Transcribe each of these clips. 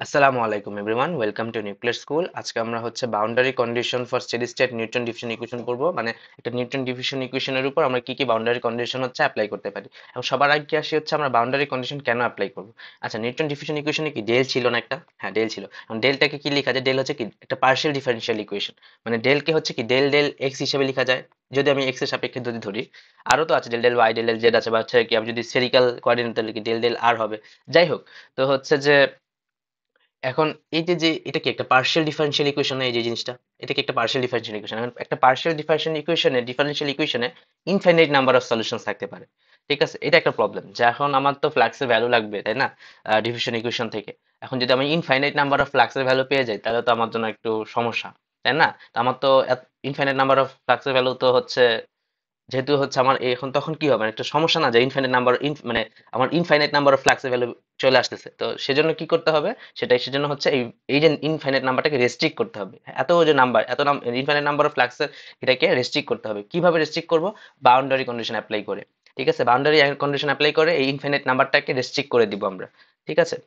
আসসালামু আলাইকুম everyone, welcome to nuclear school. আজকে আমরা হচ্ছে boundary condition for steady state Newton diffusion equation করব। মানে একটা নিউটন ডিফিউশন ইকুয়েশনের উপর আমরা কি কি বাউন্ডারি কন্ডিশন হচ্ছে অ্যাপ্লাই করতে পারি। এবং সবার আগে আসি হচ্ছে আমরা বাউন্ডারি কন্ডিশন কেন অ্যাপ্লাই করব। আচ্ছা, নিউটন ডিফিউশন ইকুয়েশনে কি ডেল ছিল না একটা? হ্যাঁ, ডেল ছিল। এবং ডেলটাকে কি লেখা যায়? ডেল হচ্ছে কি একটা পার্শিয়াল ডিফারেনশিয়াল ইকুয়েশন। মানে ডেলকে হচ্ছে কি ডেল ডেল এক্স হিসেবে লেখা যায়, যদি আমি এক্স এর সাপেক্ষে যদি ধরি। আরো তো আছে del del y, del del z আছে, বা হচ্ছে কি আমি যদি স্ফেরিক্যাল কোঅর্ডিনেটে লিখি ডেল ডেল আর হবে। যাই হোক, তো হচ্ছে যে এখন এই যে যে এটা কি একটা পার্শিয়াল ডিফারেনশিয়াল ইকুয়েশন, এই যে জিনিসটা, এটা কি একটা পার্শিয়াল ডিফারেনশিয়াল ইকুয়েশন। একটা পার্শিয়াল ডিফারেনশিয়াল ইকুয়েশনে ইনফাইনাইট নাম্বার অফ সলিউশনস থাকতে পারে। ঠিক আছে, এটা একটা প্রবলেম যে এখন আমার তো ফ্লাক্সের ভ্যালু লাগবে, তাই না? ডিফিউশন ইকুয়েশন থেকে এখন যদি আমি ইনফাইনাইট নাম্বার অফ ফ্লাক্সের ভ্যালু পেয়ে যাই, তাহলে তো আমার জন্য একটু সমস্যা, তাই না? তো আমার তো ইনফাইনাইট নাম্বার অফ ফ্লাক্সের ভ্যালু তো হচ্ছে, যেহেতু হচ্ছে আমার এখন তখন কি হবে, মানে একটা সমস্যা না, যে ইনফাইনাইট নাম্বার মানে আমার ইনফাইনাইট নাম্বার অফ ফ্লাক্সের ভ্যালু চলে আসতেছে। তো সেজন্য কি করতে হবে, সেজন্য হচ্ছে এই এই যে ইনফাইনাইট নাম্বারটাকে রেস্ট্রিক্ট করতে হবে। এত যে নাম্বার, ইনফাইনাইট নাম্বার অফ ফ্লাক্সের, এটাকে রেস্ট্রিক্ট করতে হবে। কিভাবে রেস্ট্রিক্ট করব? বাউন্ডারি কন্ডিশন অ্যাপ্লাই করে। ঠিক আছে, বাউন্ডারি কন্ডিশন অ্যাপ্লাই করে এই ইনফাইনাইট নাম্বারটাকে রেস্ট্রিক্ট করে দিব আমরা। ঠিক আছে,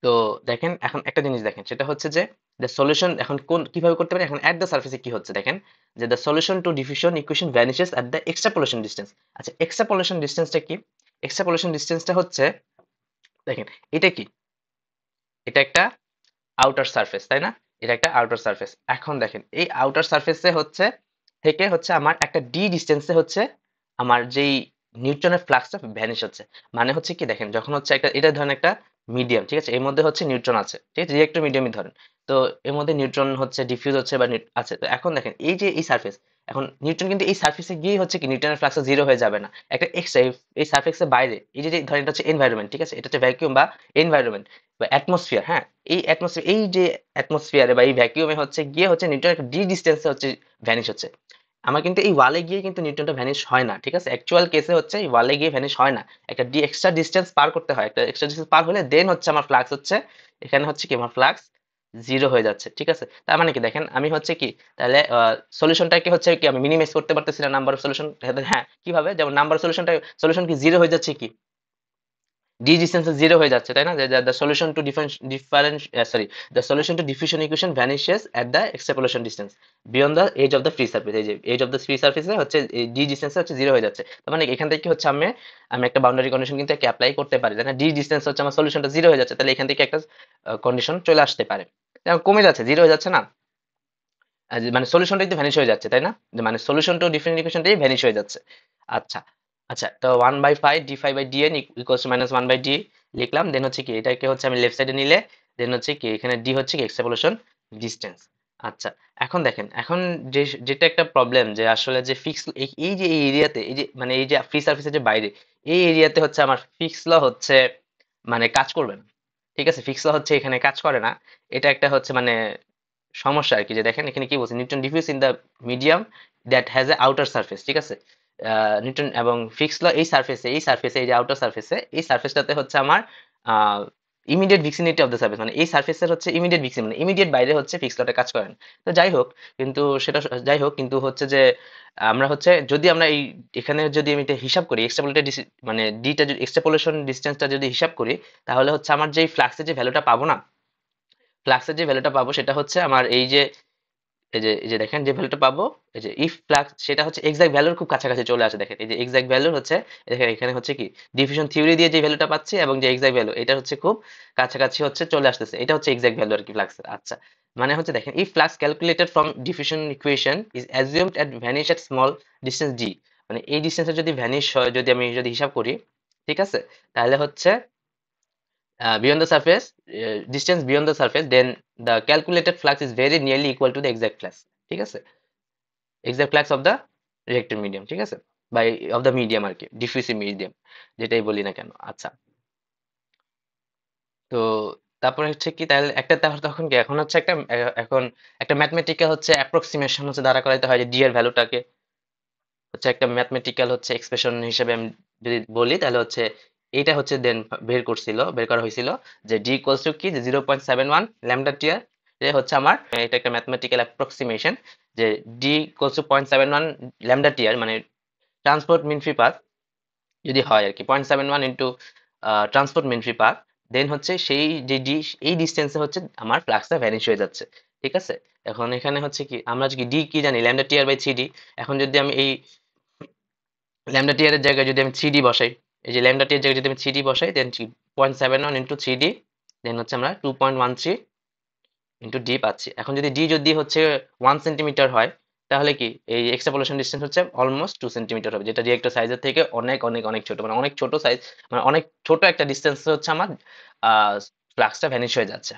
তো দেখেন এখন একটা জিনিস দেখেন, সেটা হচ্ছে যে দ্য সলিউশন এখন কোন কিভাবে করতে পারি। এখন এট দ্য সারফেসে কি হচ্ছে দেখেন, যে the solution to diffusion equation vanishes at the extrapolation distance. আচ্ছা, এক্সট্রাপোলেশন ডিসটেন্সটা কি? এক্সট্রাপোলেশন ডিসটেন্সটা হচ্ছে, দেখেন, এটা কি, এটা একটা আউটার সারফেস, তাই না? এটা একটা আউটার সারফেস। এখন দেখেন এই আউটার সারফেসে হচ্ছে থেকে হচ্ছে আমার একটা ডি ডিস্টেন্সে হচ্ছে আমার যেই নিউট্রনের ফ্লাক্সটা ভ্যানিশ হচ্ছে। মানে হচ্ছে কি দেখেন, যখন হচ্ছে একটা, এটা ধরেন একটা মিডিয়াম, ঠিক আছে, এর মধ্যে হচ্ছে নিউট্রন আছে, ঠিক আছে, রিয়েক্টর মিডিয়ামই ধরেন। তো এর মধ্যে নিউট্রন হচ্ছে ডিফিউজ হচ্ছে বা আছে। তো এখন দেখেন এই যে এই সারফেস, এখন নিউট্রন কিন্তু এই সারফেসে গিয়ে হচ্ছে কি নিউট্রনের ফ্লাক্সটা জিরো হয়ে যাবে না, একটা এক্সট্রা এই সারফেসের বাইরে, এই যে ধরেন এটা হচ্ছে এনভায়রনমেন্ট, ঠিক আছে, এটা হচ্ছে ভ্যাকুয়াম বা এনভায়রনমেন্ট বা অ্যাটমসফিয়ার। হ্যাঁ, এই অ্যাটমসফিয়ার, এই যে অ্যাটমসফিয়ারে বা এই ভ্যাকুয়ামে হচ্ছে গিয়ে হচ্ছে নিউটন একটা ডি ডিস্টেন্সে হচ্ছে ভ্যানিশ হচ্ছে। আমার কিন্তু এই ওয়ালে গিয়ে কিন্তু নিউটনটা ভ্যানিশ হয় না, ঠিক আছে, অ্যাকচুয়াল কেসে হচ্ছে এই ওয়ালে গিয়ে ভ্যানিশ হয় না, একটা ডি এক্সট্রা ডিস্টেন্স পার করতে হয়। একটা এক্সট্রা ডিস্টেন্স পার হলে দেন হচ্ছে আমার ফ্লাক্স হচ্ছে, এখানে হচ্ছে কি আমার ফ্লাক্স জিরো হয়ে যাচ্ছে। ঠিক আছে, তার মানে কি দেখেন, আমি হচ্ছে কি তাহলে সলিউশনটাকে হচ্ছে কি আমি মিনিমাইজ করতে পারতেছি না নাম্বার অফ সলিউশন। হ্যাঁ, কিভাবে? যেমন নাম্বার সলিউশন কি জিরো হয়ে যাচ্ছে কি, ডি ডিসটেন্সে জিরো হয়ে যাচ্ছে, তাই না? The solution to difference sorry the solution to diffusion equation vanishes at the extrapolation distance beyond the edge of the free surface. এই যে এজ অফ দ্য ফ্রি সার্ফেসে হচ্ছে ডি ডিসটেন্সে হচ্ছে জিরো হয়ে যাচ্ছে। তার মানে এখান থেকে হচ্ছে আমি আমি একটা বাউন্ডারি কন্ডিশন কিন্তু অ্যাপ্লাই করতে পারি, তাই না? ডি ডিসটেন্স হচ্ছে আমার সলিউশনটা জিরো হয়ে যাচ্ছে, তাহলে এখান থেকে একটা কন্ডিশন চলে আসতে পারে। যেমন কমে যাচ্ছে, জিরো হয়ে যাচ্ছে না, মানে সলিউশনটাই তো ভ্যানিশ হয়ে যাচ্ছে, তাই না? যে মানে সলিউশন টু ডিফারেন্ট ইকুয়েশনটাই ভ্যানিশ হয়ে যাচ্ছে। আচ্ছা, আচ্ছা, তো 1/5 d5/dn ইকুয়ালস টু -1/d লিখলাম। দেন হচ্ছে কি এটাকে হচ্ছে আমি লেফট সাইডে নিলে, দেন হচ্ছে কি এখানে d হচ্ছে কি এক্সট্রাপোলেশন ডিসটেন্স। আচ্ছা, এখন দেখেন, এখন যেটা একটা প্রবলেম, যে আসলে যে ফিক্স এই যে এই এরিয়াতে, এই যে মানে এই যে ফ্রি সার্ফেসের যে বাইরে এই এরিয়াতে হচ্ছে আমার ফিক্স ল হচ্ছে মানে কাজ করবে না। ঠিক আছে, ফিক্স ল হচ্ছে এখানে কাজ করে না। এটা একটা হচ্ছে মানে সমস্যা আর কি। যে দেখেন এখানে কি বলছে, Newton diffuse in the medium that has a outer surface. ঠিক আছে, নিউটন এবং ফিক্স ল এই সারফেসে এই যে আউটার সারফেসে এই সারফেসটাতে হচ্ছে আমার immediate vicinity of the surface, মানে এই সারফেসের হচ্ছে ইমিডিয়েট ভিসিনিটি, মানে ইমিডিয়েট বাইরে হচ্ছে ফিক্স লটা কাজ করে না। তো যাই হোক, কিন্তু সেটা যাই হোক, কিন্তু হচ্ছে যে আমরা হচ্ছে যদি আমরা এই এখানে যদি আমি এটা হিসাব করি এক্সট্রাপোলেটেড, মানে ডিটা যদি এক্সট্রাপোলেশন ডিসটেন্সটা যদি হিসাব করি, তাহলে হচ্ছে আমার যে ফ্লাক্সের যে ভ্যালুটা পাবো না, ফ্লাক্সের যে ভ্যালুটা পাবো সেটা হচ্ছে আমার এই যে দেখেন যে ভ্যালুটা পাবো, এই যে ইফ ফ্লাক্স, সেটা হচ্ছে এক্সাক্ট ভ্যালুর খুব কাছাকাছি চলে আসে। দেখেন এই যে এক্সাক্ট ভ্যালু হচ্ছে, দেখেন এখানে হচ্ছে কি ডিফিউশন থিওরি দিয়ে যে ভ্যালুটা পাচ্ছি এবং যে এক্সাক্ট ভ্যালু, এটা হচ্ছে খুব কাছাকাছি হচ্ছে চলে আসতেছে, এটা হচ্ছে এক্সাক্ট ভ্যালু আর কি ফ্লাক্সের। আচ্ছা, মানে হচ্ছে দেখেন if flux calculated from diffusion equation is assumed at vanish at small distance d, মানে এই ডিসটেন্সে যদি ভ্যানিশ হয়, যদি আমি যদি হিসাব করি, ঠিক আছে, তাহলে হচ্ছে beyond the surface, distance beyond the surface, then the calculated flux is very nearly equal to the exact flux. ঠিক আছে, exact flux of the reactor medium, ঠিক আছে, by of the medium আর কি, diffusive medium যেটাই বলি না কেন। আচ্ছা, তো তারপরে হচ্ছে কি তাহলে একটা তখন কি এখন হচ্ছে একটা এখন একটা ম্যাথমেটিক্যাল হচ্ছে অ্যাপ্রক্সিমেশন হচ্ছে দাঁড়া করাইতে হয় যে ডি এর ভ্যালুটাকে হচ্ছে একটা ম্যাথমেটিক্যাল হচ্ছে এক্সপ্রেশন হিসেবে আমি যদি বলি, তাহলে হচ্ছে এইটা হচ্ছে দেন বের করা হয়েছিল, যে ডি ইকুয়ালস টু কি, যে 0.71 ল্যামডা টিয়ার। যে হচ্ছে আমার এটা একটা ম্যাথমেটিক্যাল অ্যাপ্রক্সিমেশন, যে ডি ইকুয়ালস টু 0.71 ল্যামডা টিয়ার, মানে ট্রান্সপোর্ট মিন ফ্রি পাথ যদি হয় আর কি, 0.71 into transport mean free path, then হচ্ছে সেই যে ডি, এই ডিস্টেন্সে হচ্ছে আমার ফ্লাক্সটা ভ্যানিশ হয়ে যাচ্ছে। ঠিক আছে? এখন এখানে হচ্ছে কি আমরা কি ডি কি জানি, lambda TR by three D. এখন যদি আমি এই ল্যামডা টিআর এর জায়গায় যদি আমি থ্রি ডি বসাই, এই যে ল্যামডা টি এর জায়গায় যদি আমি থ্রি ডি বসাই, দেন 0.71 ইন্টু থ্রি ডি, দেন হচ্ছে আমরা 2.13 ইন্টু ডি পাচ্ছি। এখন যদি ডি যদি হচ্ছে 1 সেন্টিমিটার হয়, তাহলে কি এই এক্সট্রাপোলেশন ডিস্টেন্স হচ্ছে অলমোস্ট 2 সেন্টিমিটার হবে, যেটা রিয়েক্টর সাইজের থেকে অনেক অনেক অনেক ছোট, মানে অনেক ছোট সাইজ, মানে অনেক ছোট একটা ডিস্টেন্স হচ্ছে আমার ফ্লাক্সটা ভ্যানিশ হয়ে যাচ্ছে।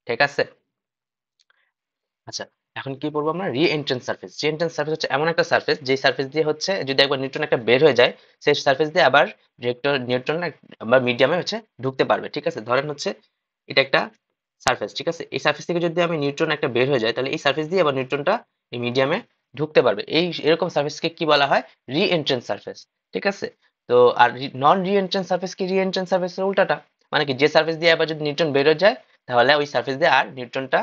ঠিক আছে? আচ্ছা, এখন কি করবো আমরা, রি এন্ট্রেন্স সার্ফেস। রি এন্ট্রেন্স সার্ফেস হচ্ছে এমন একটা সার্ফেস, যে সার্ফেস দিয়ে হচ্ছে যদি একবার নিউট্রন একটা বের হয়ে যায়, সেই সার্ফেস দিয়ে আবার নিউট্রন বা মিডিয়ামে হচ্ছে ঢুকতে পারবে। ঠিক আছে? ধরেন হচ্ছে এটা একটা সার্ফেস, ঠিক আছে? এই সার্ফেস থেকে যদি আমি নিউট্রন একটা বের হয়ে যায়, তাহলে এই সার্ফেস দিয়ে আবার নিউট্রনটা এই মিডিয়ামে ঢুকতে পারবে। এই এরকম সার্ফেসকে কি বলা হয়, রি এন্ট্রেন্স সার্ফেস। ঠিক আছে? তো আর নন রি এন্ট্রেন্স সার্ফেস কি, রি এন্ট্রেন্স সার্ফেসের উল্টাটা, মানে কি যে সার্ফেস দিয়ে আবার যদি নিউট্রন বের হয়ে যায়, তাহলে ওই সার্ফেস দিয়ে আর নিউট্রনটা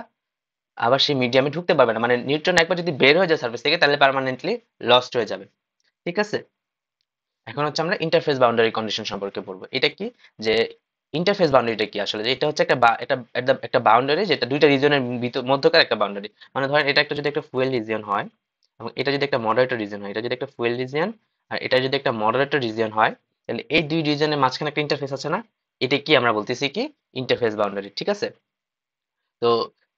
আবার সেই মিডিয়ামে ঢুকতে পারবে না। মানে নিউট্রন একবার যদি বের হয়ে যায় সার্ফেস থেকে, তাহলে পার্মানেন্টলি লস্ট হয়ে যাবে। ঠিক আছে? এখন হচ্ছে আমরা ইন্টারফেস বাউন্ডারি কন্ডিশন সম্পর্কে পড়বো। এটা কি, যে ইন্টারফেস বাউন্ডারিটা কি আসলে, যে এটা হচ্ছে একটা এটা একটা বাউন্ডারি, যেটা দুইটা রিজনের মধ্যকার একটা বাউন্ডারি। মানে ধরেন এটা একটা যদি একটা ফুয়েল রিজিয়ন হয়, এবং এটা যদি একটা মডারেটর রিজিয়ন হয়, এটা যদি একটা ফুয়েল রিজিয়ন আর এটা যদি একটা মডারেটর রিজিয়ন হয়, তাহলে এই দুই রিজিয়নের মাঝখানে একটা ইন্টারফেস আছে না, এটা কি আমরা বলতেছি কি, ইন্টারফেস বাউন্ডারি। ঠিক আছে? তো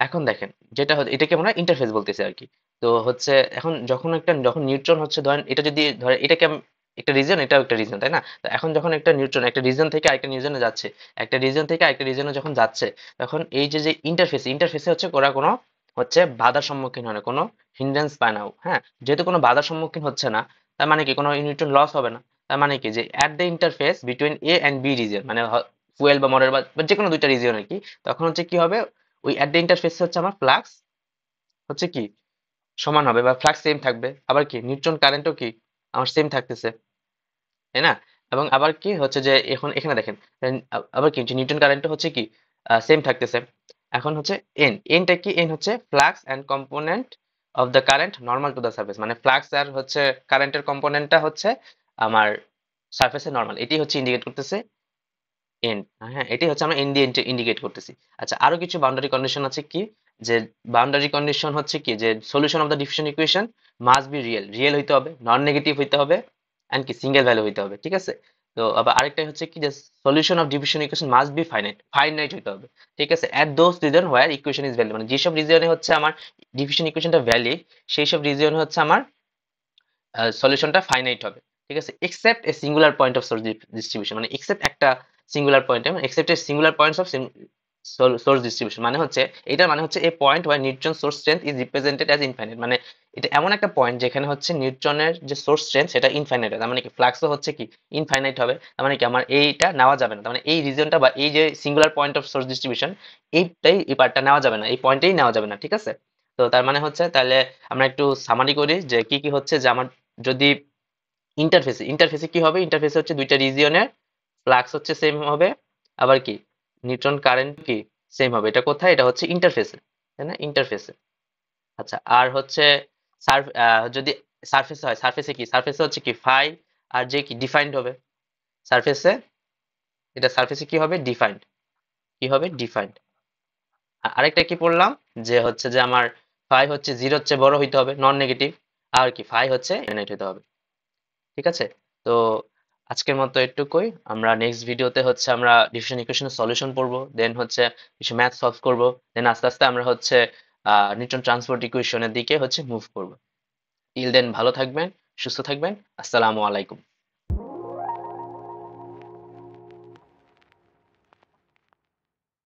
এখন দেখেন, যেটা এটাকে আমরা ইন্টারফেস বলতেছি আর কি। তো হচ্ছে এখন যখন নিউট্রন হচ্ছে, ধরেন এটা যদি ধরেন এটাকে একটা রিজন, এটাও একটা রিজন, তাই না? তো এখন যখন একটা নিউট্রন একটা রিজন থেকে আরেকটা রিজনে যাচ্ছে, একটা রিজন থেকে আরেকটা রিজনে যখন যাচ্ছে, তখন এই যে যে ইন্টারফেসে হচ্ছে ওরা কোনো হচ্ছে বাধার সম্মুখীন হয় না, কোনো হিন্ড্রেন্স পায় না। হ্যাঁ, যেহেতু কোনো বাধার সম্মুখীন হচ্ছে না, তার মানে কি কোনো নিউট্রন লস হবে না। তার মানে কি, যে at the interface between A and B region, মানে ফুয়েল বা মডার বা যে কোনো দুইটা রিজন আর কি, তখন হচ্ছে কি হবে, ওই অ্যাট দ্য ইন্টারফেসে হচ্ছে আমার ফ্লাক্স হচ্ছে কি সমান হবে, বা ফ্লাক্স সেম থাকবে। আবার কি নিউট্রন কারেন্টও কি আমার সেম থাকতেছে, তাই না? এবং আবার কি হচ্ছে যে এখন এখানে দেখেন, আবার কি যে নিউটন কারেন্টও হচ্ছে কি সেম থাকতেছে। এখন হচ্ছে এনটা কি, এন হচ্ছে flux and component of the current normal to the surface, মানে ফ্লাক্স আর হচ্ছে কারেন্টের কম্পোনেন্টটা হচ্ছে আমার সারফেসে নর্মাল, এটি হচ্ছে ইন্ডিকেট করতেছে এন্ড। হ্যাঁ, এটাই হচ্ছে আমরা এন্ড দিয়ে ইন্ডিকেট করতেছি। আচ্ছা, আরো কিছু বাউন্ডারি কন্ডিশন আছে কি, যে বাউন্ডারি কন্ডিশন হচ্ছে কি, যে solution of the diffusion equation must be real, real হইতে হবে, নন নেগেটিভ হইতে হবে, এন্ড কি সিঙ্গেল ভ্যালু হইতে হবে। ঠিক আছে? তো আবার আরেকটা হচ্ছে কি, যে solution of diffusion equation must be finite, finite হইতে হবে। ঠিক আছে? At those region where equation is valid, মানে যেসব রিজনে হচ্ছে আমার ডিফিউশন ইকুয়েশনটা ভ্যালিড, সেই সব রিজনে হচ্ছে আমার সলিউশনটা ফাইনাইট হবে। ঠিক আছে? Except a singular point of source distribution, মানে এক্সেপ্ট একটা singular point, except a singular points of source distribution, মানে হচ্ছে এটার মানে হচ্ছে a point where neutron source strength is represented as infinite, মানে এটা এমন একটা পয়েন্ট যেখানে হচ্ছে নিউট্রনের যে সোর্স স্ট্রেংথ সেটা ইনফাইনাইট হয়, তার মানে কি ফ্লাক্সও হচ্ছে কি ইনফাইনাইট হবে। তার মানে কি আমার এইটা নেওয়া যাবে না, তার মানে এই রিজনটা বা এই যে singular point of source distribution, এই পার্টটা নেওয়া যাবে না, এই পয়েন্টেই নেওয়া যাবে না। ঠিক আছে? তো তার মানে হচ্ছে তাহলে আমরা একটু সামারি করি যে কি কি হচ্ছে, যে আমার যদি ইন্টারফেসে কি হবে, ইন্টারফেসে হচ্ছে দুইটা রিজিয়নের ফ্লাক্স হচ্ছে সেম হবে, আবার কি নিউট্রন কারেন্ট কি সেম হবে। এটা কোথায়, এটা হচ্ছে ইন্টারফেসে, তাই না? ইন্টারফেসে। আচ্ছা, আর হচ্ছে যদি সারফেসে হয়, সারফেসে হচ্ছে কি ফাই আর যে কি ডিফাইন্ড হবে সারফেসে, এটা সারফেসে কি হবে, ডিফাইন্ড, কি হবে, ডিফাইন্ড। আরেকটা কি পড়লাম, যে হচ্ছে যে আমার ফাই হচ্ছে জিরোর চেয়ে বড় হইতে হবে, নন নেগেটিভ, আর কি ফাই হচ্ছে ইনফিনিট হইতে হবে। ঠিক আছে? তো আজকের মতো এটুকুই। আমরা নেক্সট ভিডিওতে হচ্ছে আমরা ডিফারেন্ট ইকুয়েশনের সলিউশন পড়বো, দেন হচ্ছে কিছু ম্যাথ সলভ করব, দেন আস্তে আস্তে আমরা হচ্ছে নিউটন ট্রান্সপোর্ট ইকুয়েশনের দিকে হচ্ছে মুভ করব। টিল দেন ভালো থাকবেন, সুস্থ থাকবেন। আসসালামু আলাইকুম।